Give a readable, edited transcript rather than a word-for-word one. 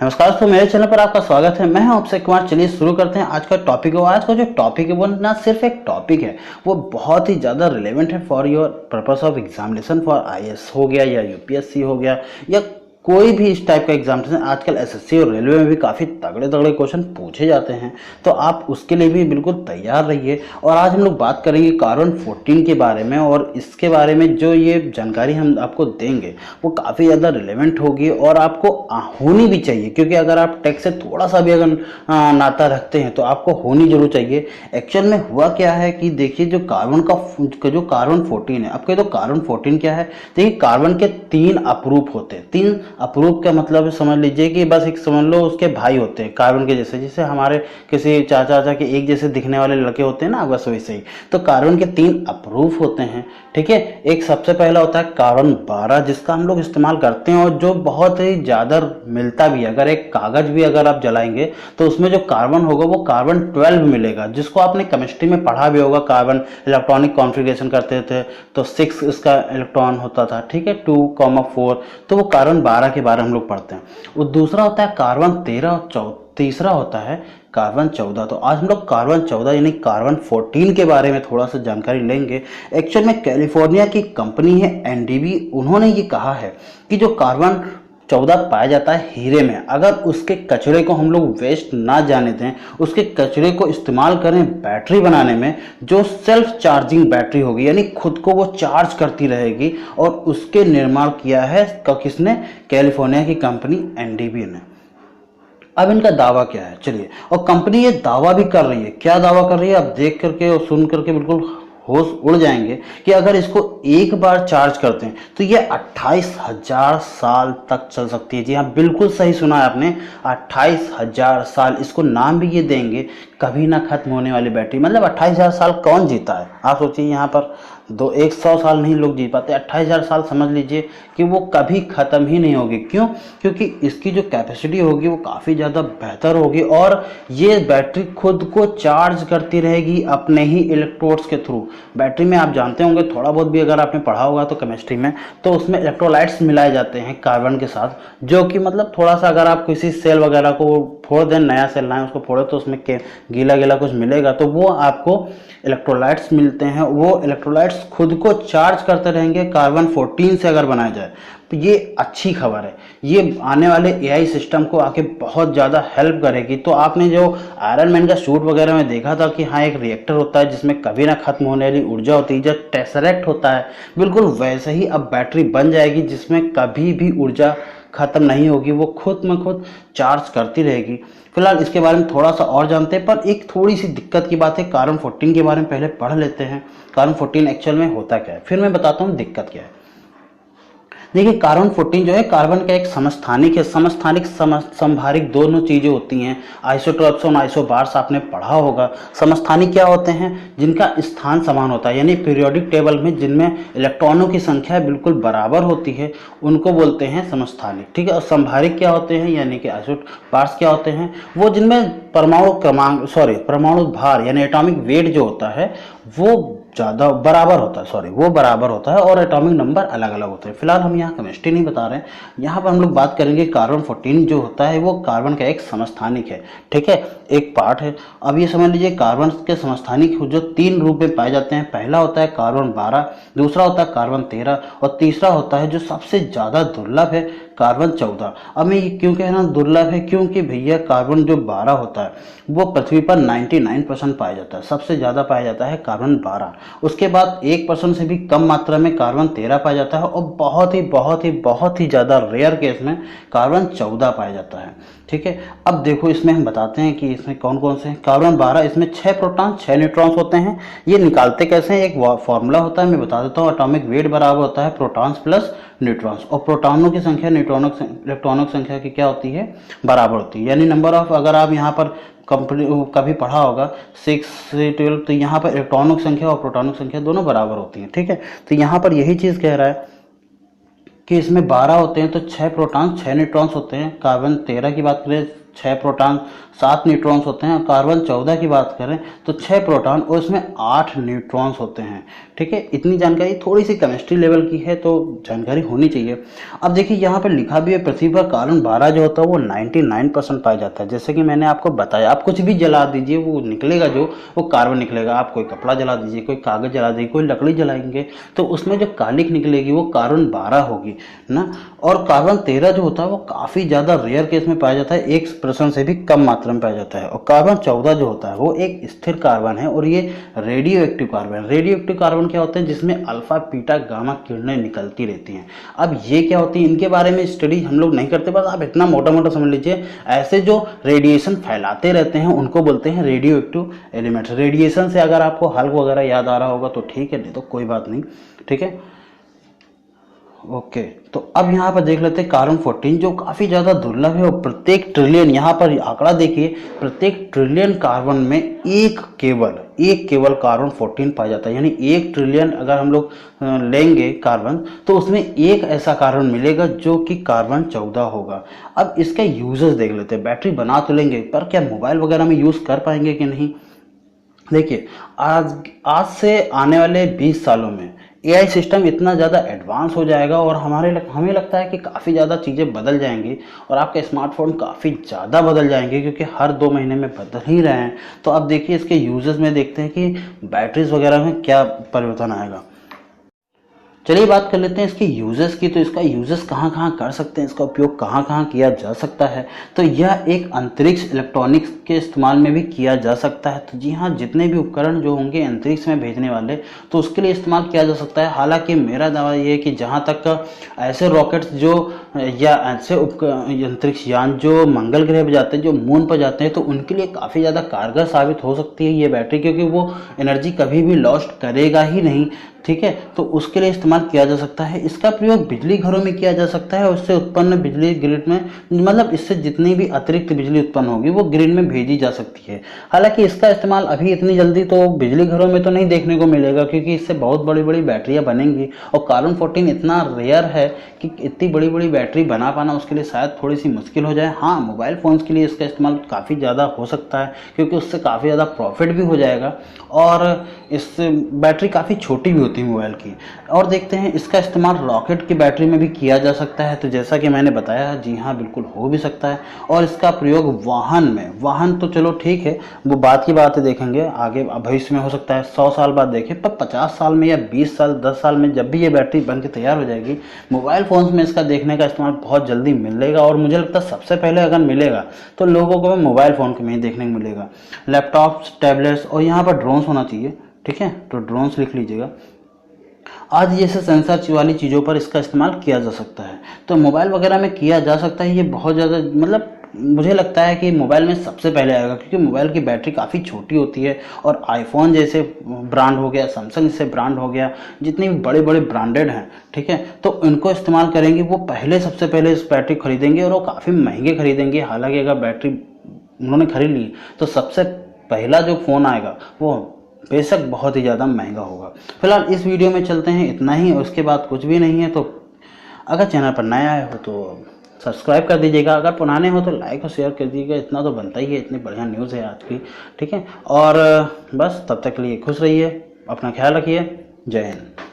नमस्कार दोस्तों, मेरे चैनल पर आपका स्वागत है। मैं हूं अक्षय कुमार। चलिए शुरू करते हैं आज का टॉपिक। आज का जो टॉपिक है वो ना सिर्फ एक टॉपिक है, वो बहुत ही ज़्यादा रिलेवेंट है for your purpose of examination for IAS हो गया या यूपीएससी हो गया या कोई भी इस टाइप का एग्जामिनेशन। आजकल एसएससी और रेलवे में भी काफ़ी तगड़े तगड़े क्वेश्चन पूछे जाते हैं, तो आप उसके लिए भी बिल्कुल तैयार रहिए। और आज हम लोग बात करेंगे कार्बन 14 के बारे में, और इसके बारे में जो ये जानकारी हम आपको देंगे वो काफ़ी ज़्यादा रिलेवेंट होगी और आपको होनी भी चाहिए, क्योंकि अगर आप टेक से थोड़ा सा भी अगर नाता रखते हैं तो आपको होनी जरूर चाहिए। एक्चुअल में हुआ क्या है कि देखिए, जो कार्बन 14 है, आपके तो कार्बन 14 क्या है। देखिए, कार्बन के 3 अपरूप होते हैं। 3 अप्रूप का मतलब समझ लीजिए कि बस एक समझ लो उसके भाई होते हैं कार्बन के जैसे, जैसे हमारे किसी चाचा के एक जैसे दिखने वाले लड़के होते हैं ना, बस वैसे ही। तो कार्बन के 3 अप्रूप होते हैं, ठीक है। एक सबसे पहला होता है कार्बन 12, जिसका हम लोग इस्तेमाल करते हैं और जो बहुत ही ज़्यादा मिलता भी है। अगर एक कागज भी अगर आप जलाएंगे तो उसमें जो कार्बन होगा वो कार्बन 12 मिलेगा, जिसको आपने केमिस्ट्री में पढ़ा भी होगा। कार्बन इलेक्ट्रॉनिक कॉन्फ़िगरेशन करते थे तो 6 इसका इलेक्ट्रॉन होता था, ठीक है, 2,4। तो वो कार्बन 12 के बारे में हम लोग पढ़ते हैं। वो दूसरा होता है कार्बन 13 और तीसरा होता है कार्बन 14। तो आज हम लोग कार्बन 14 यानी कार्बन 14 के बारे में थोड़ा सा जानकारी लेंगे। एक्चुअल में कैलिफोर्निया की कंपनी है एनडीबी, उन्होंने ये कहा है कि जो कार्बन 14 पाया जाता है हीरे में, अगर उसके कचरे को हम लोग वेस्ट ना जाने दें, उसके कचरे को इस्तेमाल करें बैटरी बनाने में, जो सेल्फ चार्जिंग बैटरी होगी, यानी खुद को वो चार्ज करती रहेगी, और उसके निर्माण किया है किसने? कैलिफोर्निया की कंपनी एनडीबी ने। अब इनका दावा क्या है, चलिए। और कंपनी ये दावा भी कर रही है, क्या दावा कर रही है आप देख करके और सुन करके बिल्कुल होश उड़ जाएंगे कि अगर इसको एक बार चार्ज करते हैं तो ये 28,000 साल तक चल सकती है। जी हाँ, बिल्कुल सही सुना है आपने, 28,000 साल। इसको नाम भी ये देंगे कभी ना खत्म होने वाली बैटरी। मतलब 28,000 साल कौन जीता है? आप सोचिए, यहाँ पर 100 साल नहीं लोग जी पाते, 28,000 साल समझ लीजिए कि वो कभी ख़त्म ही नहीं होगी। क्यों? क्योंकि इसकी जो कैपेसिटी होगी वो काफ़ी ज़्यादा बेहतर होगी, और ये बैटरी खुद को चार्ज करती रहेगी अपने ही इलेक्ट्रोड्स के थ्रू। बैटरी में आप जानते होंगे, थोड़ा बहुत भी अगर आपने पढ़ा होगा तो केमिस्ट्री में, तो उसमें इलेक्ट्रोलाइट्स मिलाए जाते हैं कार्बन के साथ, जो कि मतलब थोड़ा सा अगर आप किसी सेल वगैरह को फोड़ दें, नया सेल लाएं उसको फोड़े तो उसमें गीला गीला कुछ मिलेगा, तो वो आपको इलेक्ट्रोलाइट्स मिलते हैं। वो इलेक्ट्रोलाइट्स खुद को चार्ज करते रहेंगे कार्बन 14 से अगर बनाया जाए, तो ये अच्छी खबर है। ये आने वाले एआई सिस्टम को आके बहुत ज़्यादा हेल्प करेगी। तो आपने जो आयरन मैन का शूट वगैरह में देखा था कि हाँ, एक रिएक्टर होता है जिसमें कभी ना खत्म होने वाली ऊर्जा होती है, जो टेसरेक्ट होता है, बिल्कुल वैसे ही अब बैटरी बन जाएगी जिसमें कभी भी ऊर्जा खत्म नहीं होगी, वो खुद में खुद चार्ज करती रहेगी। फिलहाल इसके बारे में थोड़ा सा और जानते हैं, पर एक थोड़ी सी दिक्कत की बात है। कार्बन 14 के बारे में पहले पढ़ लेते हैं, कार्बन 14 एक्चुअल में होता क्या है, फिर मैं बताता हूँ दिक्कत क्या है। देखिए, कार्बन 14 जो है, कार्बन का एक समस्थानिक है। समस्थानिक संभारिक दोनों चीजें होती हैं। आइसोट्रोप्स और आइसोबार्स आपने पढ़ा होगा। समस्थानिक क्या होते हैं? जिनका स्थान समान होता है, यानी पीरियोडिक टेबल में जिनमें इलेक्ट्रॉनों की संख्या बिल्कुल बराबर होती है, उनको बोलते हैं समस्थानिक, ठीक है। और संभारिक क्या होते हैं, यानी कि आइसोबार्स क्या होते हैं? वो जिनमें परमाणु भार यानी एटॉमिक वेट जो होता है वो ज़्यादा बराबर होता है, वो बराबर होता है, और एटॉमिक नंबर अलग अलग होते हैं। फिलहाल हम यहाँ केमिस्ट्री नहीं बता रहे हैं, यहाँ पर हम लोग बात करेंगे कार्बन 14 जो होता है वो कार्बन का एक समस्थानिक है, ठीक है, एक पार्ट है। अब ये समझ लीजिए, कार्बन के समस्थानिक जो 3 रूप में पाए जाते हैं। पहला होता है कार्बन 12, दूसरा होता है कार्बन 13, और तीसरा होता है जो सबसे ज़्यादा दुर्लभ है, कार्बन 14। अब मैं ये क्यों कह रहा हूँ दुर्लभ है? क्योंकि भैया कार्बन जो 12 होता है वो पृथ्वी पर 99% पाया जाता है, सबसे ज़्यादा पाया जाता है कार्बन 12। उसके बाद 1% से भी कम मात्रा में कार्बन 13 पाया जाता है, और बहुत ही ज़्यादा रेयर केस में कार्बन 14 पाया जाता है, ठीक है। अब देखो, इसमें हम बताते हैं कि इसमें कौन कौन से हैं। कार्बन 12, इसमें 6 प्रोटॉन 6 न्यूट्रॉन्स होते हैं। ये निकालते कैसे हैं? एक फॉर्मूला होता है, मैं बता देता हूँ। एटॉमिक वेट बराबर होता है प्रोटॉन्स प्लस न्यूट्रॉन्स, और प्रोटॉनों की संख्या इलेक्ट्रॉनों की संख्या की क्या होती है? बराबर होती है। यानी नंबर ऑफ, अगर आप यहाँ पर कभी पढ़ा होगा 6 से 12, तो यहाँ पर इलेक्ट्रॉनों की संख्या और प्रोटॉनों की संख्या दोनों बराबर होती हैं, ठीक है। तो यहाँ पर यही चीज़ कह रहा है कि इसमें 12 होते हैं तो 6 प्रोटॉन्स 6 न्यूट्रॉन्स होते हैं। कार्बन 13 की बात करें, 6 प्रोटॉन 7 न्यूट्रॉन्स होते हैं। कार्बन 14 की बात करें तो 6 प्रोटॉन और इसमें 8 न्यूट्रॉन्स होते हैं। ठीक है, इतनी जानकारी थोड़ी सी केमिस्ट्री लेवल की है तो जानकारी होनी चाहिए। अब देखिए यहाँ पर लिखा भी है पृथ्वी पर कार्बन 12 जो होता है वो 99% पाया जाता है। जैसे कि मैंने आपको बताया, आप कुछ भी जला दीजिए वो निकलेगा, जो वो कार्बन निकलेगा। आप कोई कपड़ा जला दीजिए, कोई कागज जला दीजिए, कोई लकड़ी जलाएंगे तो उसमें जो कालिक निकलेगी वो कार्बन 12 होगी ना। और कार्बन 13 जो होता है वो काफी ज्यादा रेयर केस में पाया जाता है, 1% से भी कम मात्रा में पाया जाता है। और कार्बन 14 जो होता है वो एक स्थिर कार्बन है और ये रेडियो एक्टिव कार्बन है। रेडियो एक्टिव कार्बन क्या होते हैं, जिसमें अल्फा बीटा गामा किरणें निकलती रहती हैं। अब ये क्या होती है, इनके बारे में स्टडी हम लोग नहीं करते, बस आप इतना मोटा मोटा समझ लीजिए। ऐसे जो रेडिएशन फैलाते रहते हैं उनको बोलते हैं रेडियो एक्टिव एलिमेंट्स। रेडिएशन से अगर आपको हल्क वगैरह याद आ रहा होगा तो ठीक है, नहीं तो कोई बात नहीं। ठीक है, ओके। तो अब यहाँ पर देख लेते हैं कार्बन 14 जो काफी ज्यादा दुर्लभ है और प्रत्येक ट्रिलियन, यहाँ पर आंकड़ा देखिए, प्रत्येक ट्रिलियन कार्बन में एक केवल कार्बन 14 पाया जाता है। यानी 1 ट्रिलियन अगर हम लोग लेंगे कार्बन तो उसमें एक ऐसा कार्बन मिलेगा जो कि कार्बन 14 होगा। अब इसका यूजेस देख लेते हैं। बैटरी बना तो लेंगे पर क्या मोबाइल वगैरह में यूज कर पाएंगे कि नहीं। देखिए आज से आने वाले 20 सालों में एआई सिस्टम इतना ज़्यादा एडवांस हो जाएगा और हमें लगता है कि काफ़ी ज़्यादा चीज़ें बदल जाएंगी और आपके स्मार्टफोन काफ़ी ज़्यादा बदल जाएंगे, क्योंकि हर 2 महीने में बदल ही रहे हैं। तो अब देखिए इसके यूजेस में देखते हैं कि बैटरीज वगैरह में क्या परिवर्तन आएगा। चलिए बात कर लेते हैं इसके यूजेस की। तो इसका यूजेस कहाँ कहाँ कर सकते हैं, इसका उपयोग कहाँ कहाँ किया जा सकता है। तो यह एक अंतरिक्ष इलेक्ट्रॉनिक्स के इस्तेमाल में भी किया जा सकता है। तो जी हाँ, जितने भी उपकरण जो होंगे अंतरिक्ष में भेजने वाले तो उसके लिए इस्तेमाल किया जा सकता है। हालांकि मेरा दावा ये है कि जहाँ तक ऐसे रॉकेट्स जो या ऐसे अंतरिक्ष यान जो मंगल ग्रह पर जाते हैं, जो मून पर जाते हैं, तो उनके लिए काफ़ी ज़्यादा कारगर साबित हो सकती है ये बैटरी, क्योंकि वो एनर्जी कभी भी लॉस्ट करेगा ही नहीं। ठीक है, तो उसके लिए इस्तेमाल किया जा सकता है। इसका प्रयोग बिजली घरों में किया जा सकता है। उससे उत्पन्न बिजली ग्रिड में, मतलब इससे जितनी भी अतिरिक्त बिजली उत्पन्न होगी वो ग्रिड में भेजी जा सकती है। हालांकि इसका इस्तेमाल अभी इतनी जल्दी तो बिजली घरों में तो नहीं देखने को मिलेगा, क्योंकि इससे बहुत बड़ी बड़ी बैटरियां बनेंगी और कार्बन 14 इतना रेयर है कि इतनी बड़ी बड़ी बैटरी बना पाना उसके लिए शायद थोड़ी सी मुश्किल हो जाए। हाँ, मोबाइल फ़ोन्स के लिए इसका इस्तेमाल काफ़ी ज़्यादा हो सकता है, क्योंकि उससे काफ़ी ज़्यादा प्रॉफिट भी हो जाएगा और इस बैटरी काफ़ी छोटी भी होती है मोबाइल की। और देखते हैं इसका इस्तेमाल रॉकेट की बैटरी में भी किया जा सकता है। तो जैसा कि मैंने बताया, जी हाँ, बिल्कुल हो भी सकता है। और इसका प्रयोग वाहन तो चलो ठीक है, वो बात की बात है, देखेंगे आगे भविष्य में हो सकता है 100 साल बाद देखें, पर 50 साल में या 20 साल 10 साल में जब भी ये बैटरी बन के तैयार हो जाएगी, मोबाइल फ़ोन्स में इसका देखने का इस्तेमाल बहुत जल्दी मिलेगा। और मुझे लगता है सबसे पहले अगर मिलेगा तो लोगों को मोबाइल फ़ोन में ही देखने को मिलेगा, लैपटॉप्स, टैबलेट्स और यहाँ पर ड्रोन्स होना चाहिए। ठीक है, तो ड्रोन्स लिख लीजिएगा। आज जैसे सेंसर वाली चीज़ों पर इसका इस्तेमाल किया जा सकता है। तो मोबाइल वगैरह में किया जा सकता है। ये बहुत ज़्यादा, मतलब मुझे लगता है कि मोबाइल में सबसे पहले आएगा, क्योंकि मोबाइल की बैटरी काफ़ी छोटी होती है। और आईफोन जैसे ब्रांड हो गया, सैमसंग जैसे ब्रांड हो गया, जितने भी बड़े बड़े ब्रांडेड हैं, ठीक है, तो इनको इस्तेमाल करेंगे वो सबसे पहले इस बैटरी खरीदेंगे और वो काफ़ी महंगे खरीदेंगे। हालांकि अगर बैटरी उन्होंने खरीद ली तो सबसे पहला जो फ़ोन आएगा वो बेशक बहुत ही ज़्यादा महंगा होगा। फिलहाल इस वीडियो में चलते हैं इतना ही, और उसके बाद कुछ भी नहीं है। तो अगर चैनल पर नया आए हो तो सब्सक्राइब कर दीजिएगा, अगर पुराने हो तो लाइक और शेयर कर दीजिएगा, इतना तो बनता ही है, इतनी बढ़िया न्यूज़ है आज की। ठीक है, और बस तब तक के लिए खुश रहिए, अपना ख्याल रखिए। जय हिंद।